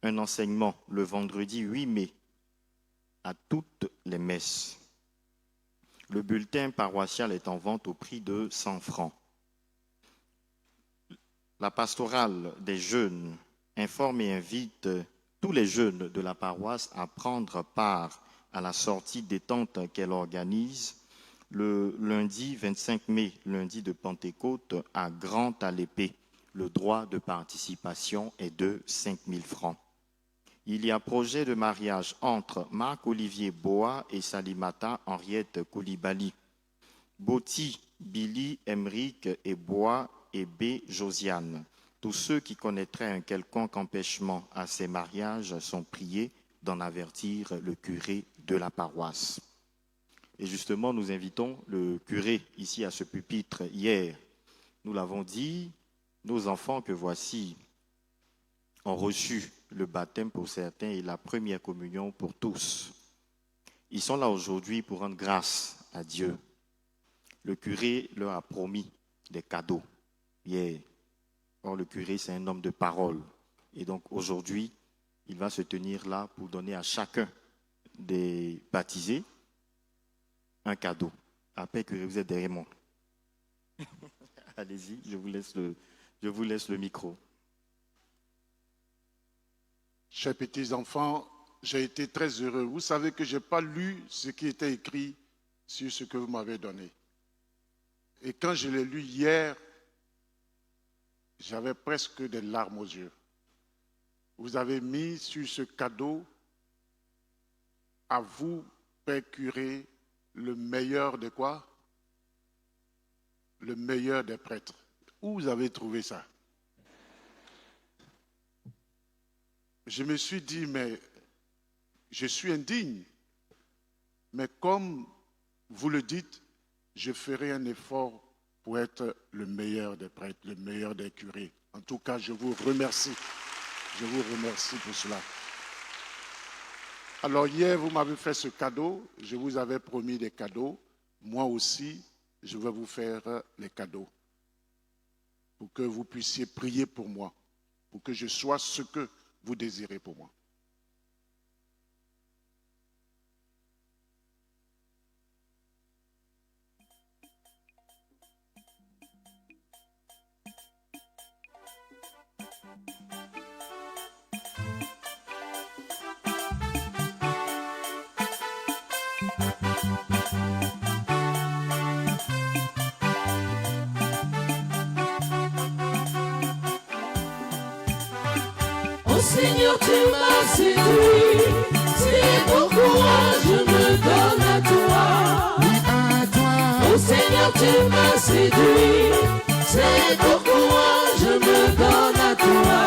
un enseignement le vendredi 8 mai à toutes les messes. Le bulletin paroissial est en vente au prix de 100 francs. La pastorale des jeunes informe et invite tous les jeunes de la paroisse à prendre part à la sortie détente qu'elle organise le lundi 25 mai, lundi de Pentecôte, à Grand-Alépé. Le droit de participation est de 5 000 francs. Il y a projet de mariage entre Marc-Olivier Boa et Salimata Henriette Koulibaly. Boti, Billy, Emeric et Boa et B. Josiane. Tous ceux qui connaîtraient un quelconque empêchement à ces mariages sont priés d'en avertir le curé de la paroisse. Et justement, nous invitons le curé ici à ce pupitre hier. Nous l'avons dit, nos enfants que voici ont reçu le baptême pour certains et la première communion pour tous. Ils sont là aujourd'hui pour rendre grâce à Dieu. Le curé leur a promis des cadeaux hier. Or, le curé, c'est un homme de parole. Et donc, aujourd'hui, il va se tenir là pour donner à chacun des baptisés un cadeau. Après, curé, vous êtes derrière moi. Allez-y, je vous laisse le micro. Chers petits-enfants, j'ai été très heureux. Vous savez que je n'ai pas lu ce qui était écrit sur ce que vous m'avez donné. Et quand je l'ai lu hier, j'avais presque des larmes aux yeux. Vous avez mis sur ce cadeau, à vous, Père curé, le meilleur de quoi? Le meilleur des prêtres. Où vous avez trouvé ça? Je me suis dit, mais je suis indigne. Mais comme vous le dites, je ferai un effort pour être le meilleur des prêtres, le meilleur des curés. En tout cas, je vous remercie. Je vous remercie pour cela. Alors hier, vous m'avez fait ce cadeau. Je vous avais promis des cadeaux. Moi aussi, je vais vous faire les cadeaux pour que vous puissiez prier pour moi, pour que je sois ce que vous désirez pour moi. Seigneur, tu m'as séduit, c'est pourquoi je me donne à toi. Oui, à toi. Oh Seigneur, tu m'as séduit, c'est pourquoi je me donne à toi.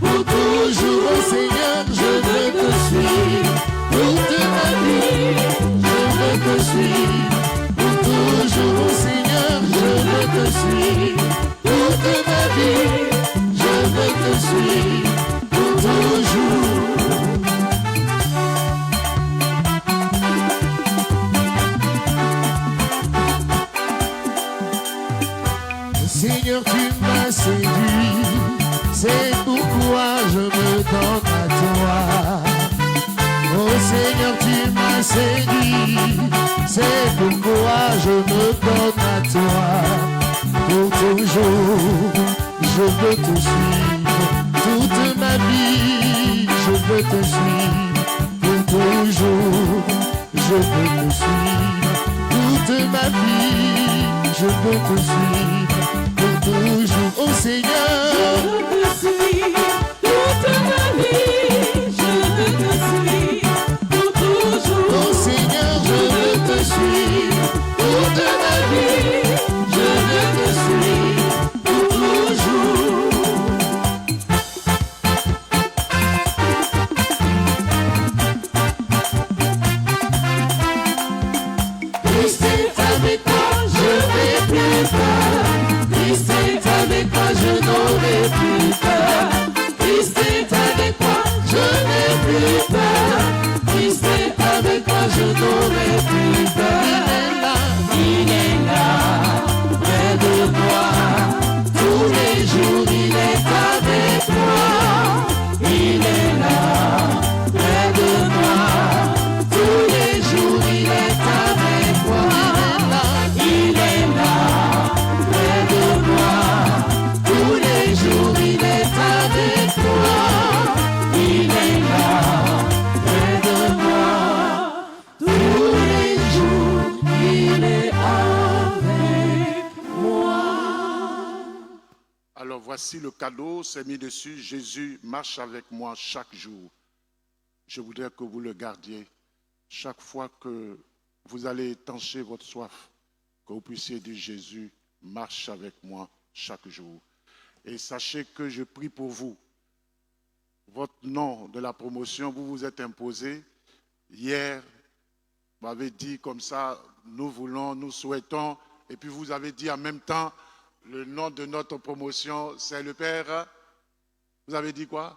Pour toujours, oh Seigneur, je veux te suivre. Toute ma vie, je veux te suivre. Pour toujours, oh Seigneur, je veux te suivre. Toute ma vie, je veux te suivre. Seigneur, tu m'as séduit, c'est pourquoi je me donne à toi. Oh Seigneur, tu m'as séduit, c'est pourquoi je me donne à toi. Pour toujours, je veux te suivre, toute ma vie, je veux te suivre. Pour toujours, je veux te suivre, toute ma vie, je veux te suivre. Pour toujours, oh Seigneur, je veux te suivre, toute ma vie, je veux te suivre, pour toujours. Oh Seigneur, je veux te suivre, toute ma vie, je veux te suivre, pour toujours. plus peur. Christ est avec moi, je n'ai plus peur. Christ est avec moi, je n'aurai plus peur. Il est là, près de moi. Tous les jours, il est avec moi. Il est là, près de moi. Tous les jours, il est avec moi. Il est là, près de moi. Tous les jours, il est avec moi. Il est là, près de moi. Tous les jours, il est avec moi. Alors voici le cadeau, c'est mis dessus. Jésus marche avec moi chaque jour. Je voudrais que vous le gardiez. Chaque fois que vous allez étancher votre soif, que vous puissiez dire Jésus marche avec moi chaque jour. Et sachez que je prie pour vous. Votre nom de la promotion, vous vous êtes imposé. Hier, vous m'avez dit comme ça, nous voulons, nous souhaitons. Et puis vous avez dit en même temps, le nom de notre promotion, c'est le Père. Vous avez dit quoi?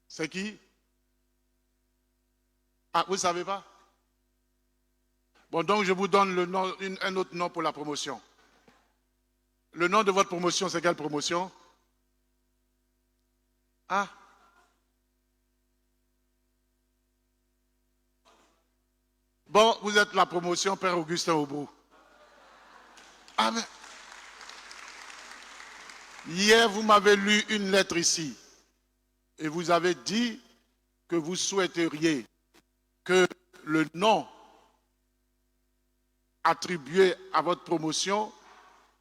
C'est qui? Ah, vous ne savez pas? Bon, donc je vous donne le nom, un autre nom pour la promotion. Le nom de votre promotion, c'est quelle promotion? Ah. Bon, vous êtes la promotion Père Augustin Aubrou. Ah mais, hier, vous m'avez lu une lettre ici et vous avez dit que vous souhaiteriez que le nom attribué à votre promotion,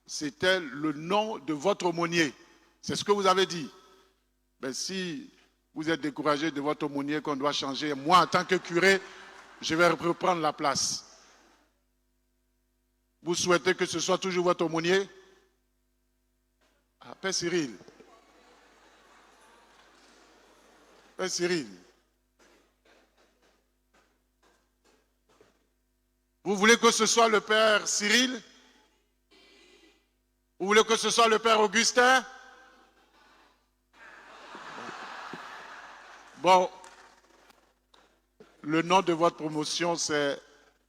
c'était le nom de votre aumônier. C'est ce que vous avez dit. Mais si vous êtes découragé de votre aumônier qu'on doit changer, moi, en tant que curé, je vais reprendre la place. Vous souhaitez que ce soit toujours votre aumônier? Ah, Père Cyril. Père Cyril. Vous voulez que ce soit le Père Cyril? Vous voulez que ce soit le Père Augustin? Bon, le nom de votre promotion, c'est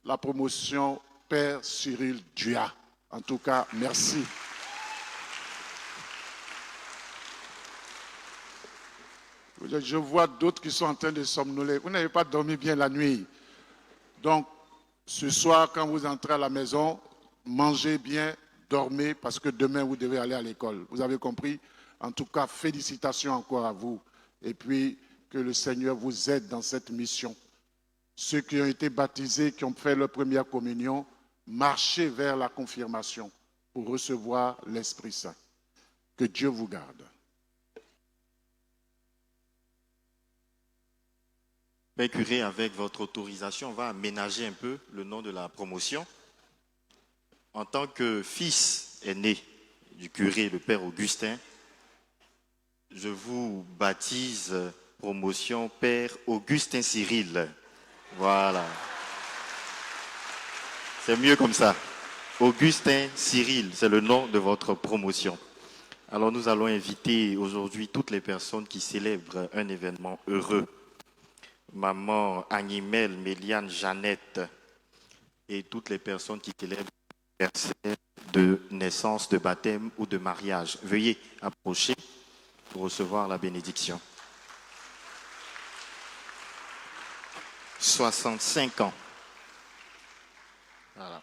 la promotion Père Cyril Duat. En tout cas, merci. Je vois d'autres qui sont en train de somnoler. Vous n'avez pas dormi bien la nuit. Donc, ce soir, quand vous entrez à la maison, mangez bien, dormez, parce que demain, vous devez aller à l'école. Vous avez compris? En tout cas, félicitations encore à vous. Et puis, que le Seigneur vous aide dans cette mission. Ceux qui ont été baptisés, qui ont fait leur première communion, marchez vers la confirmation pour recevoir l'Esprit Saint. Que Dieu vous garde. Père curé, avec votre autorisation, on va aménager un peu le nom de la promotion. En tant que fils aîné du curé, le Père Augustin, je vous baptise promotion Père Augustin Cyril. Voilà. C'est mieux comme ça. Augustin Cyril, c'est le nom de votre promotion. Alors nous allons inviter aujourd'hui toutes les personnes qui célèbrent un événement heureux. Maman Agnimel, Méliane, Jeannette et toutes les personnes qui célèbrent l'anniversaire de naissance, de baptême ou de mariage. Veuillez approcher pour recevoir la bénédiction. 65 ans. Voilà.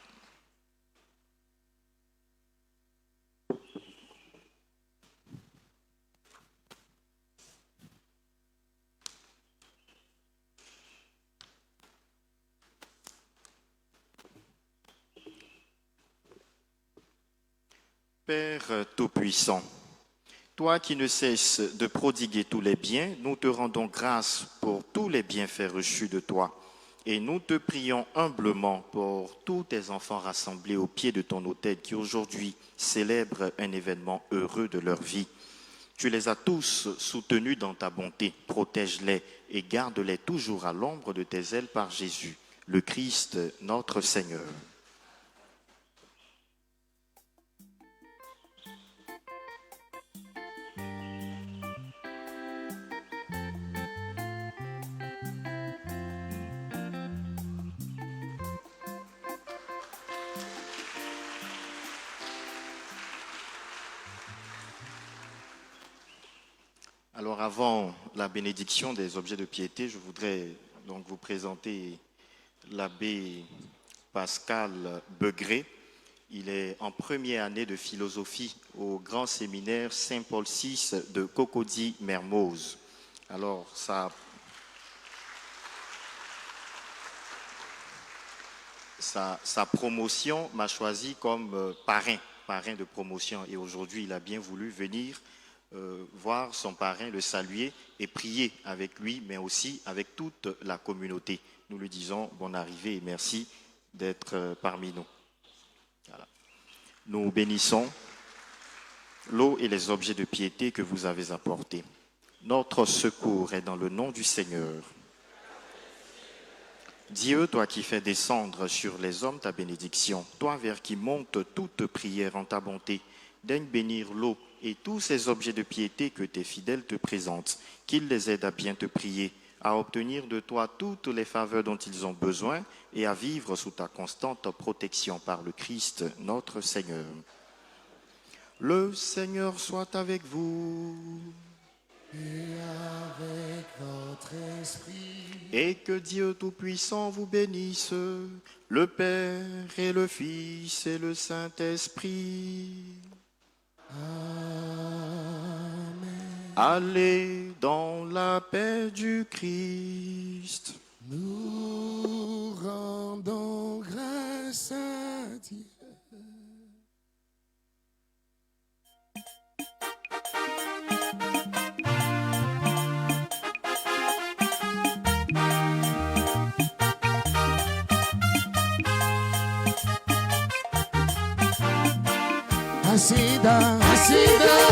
Père Tout-Puissant, toi qui ne cesses de prodiguer tous les biens, nous te rendons grâce pour tous les bienfaits reçus de toi. Et nous te prions humblement pour tous tes enfants rassemblés au pied de ton autel qui aujourd'hui célèbrent un événement heureux de leur vie. Tu les as tous soutenus dans ta bonté. Protège-les et garde-les toujours à l'ombre de tes ailes par Jésus, le Christ, notre Seigneur. Avant la bénédiction des objets de piété, je voudrais donc vous présenter l'abbé Pascal Begré. Il est en première année de philosophie au grand séminaire Saint-Paul VI de Cocody-Mermoz. Alors, sa promotion m'a choisi comme parrain de promotion. Et aujourd'hui, il a bien voulu venir voir son parrain, le saluer et prier avec lui, mais aussi avec toute la communauté. Nous lui disons bonne arrivée et merci d'être parmi nous. Voilà. Nous bénissons l'eau et les objets de piété que vous avez apportés. Notre secours est dans le nom du Seigneur. Dieu, toi qui fais descendre sur les hommes ta bénédiction, toi vers qui monte toute prière en ta bonté, daigne bénir l'eau et tous ces objets de piété que tes fidèles te présentent, qu'ils les aident à bien te prier, à obtenir de toi toutes les faveurs dont ils ont besoin et à vivre sous ta constante protection par le Christ, notre Seigneur. Le Seigneur soit avec vous. Et avec votre esprit. Et que Dieu Tout-Puissant vous bénisse, le Père et le Fils et le Saint-Esprit. Amen. Allez dans la paix du Christ. Nous rendons grâce à Dieu. Acida,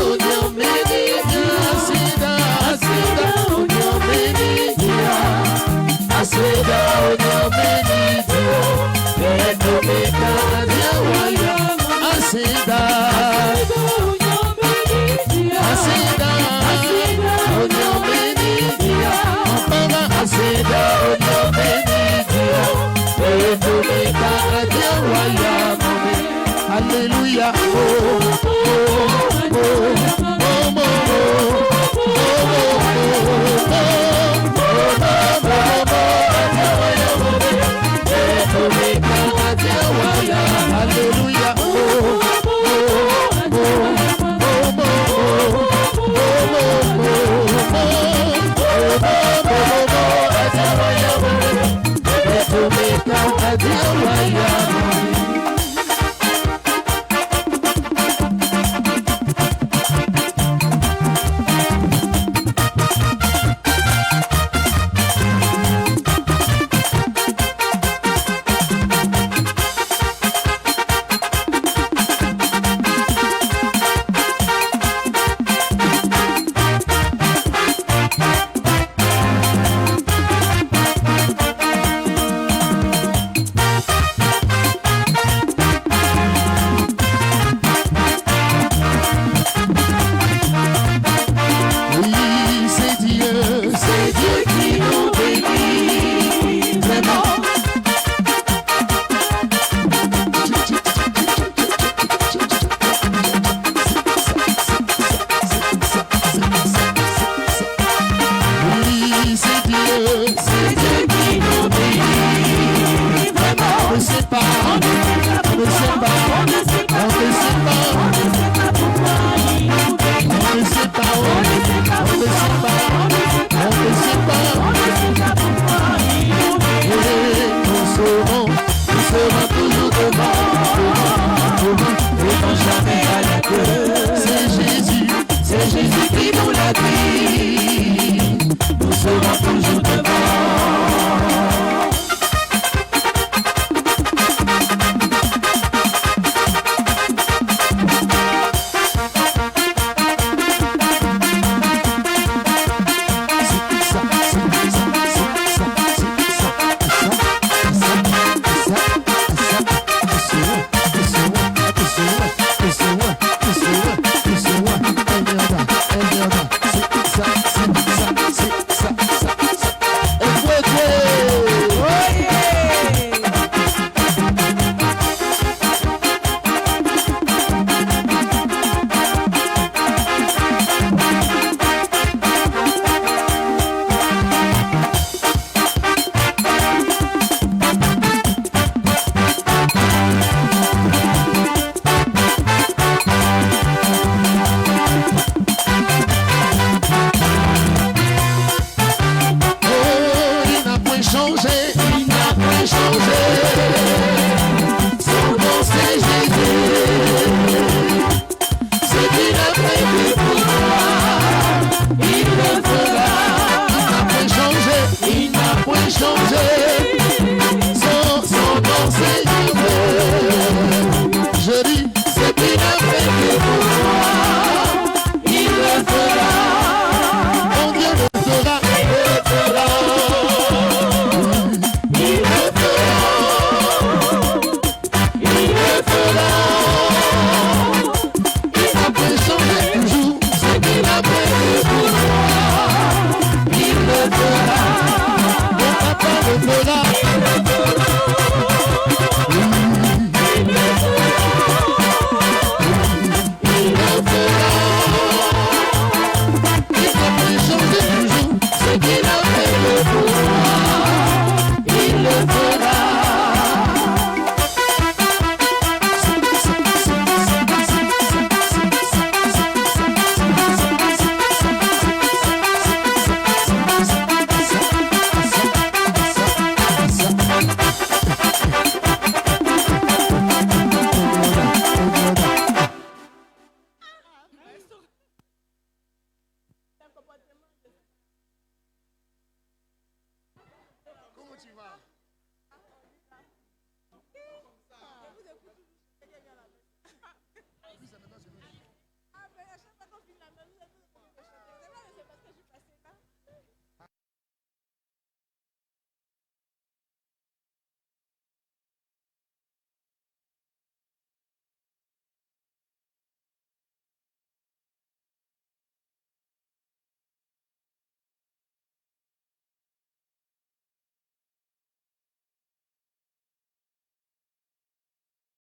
união menina. Acida, união menina. Acida, união menina. Economica de Hawaii. Acida, união menina. Acida, união menina. Economica de Hawaii. Alléluia, oh, oh, oh, oh, oh, Alléluia, oh,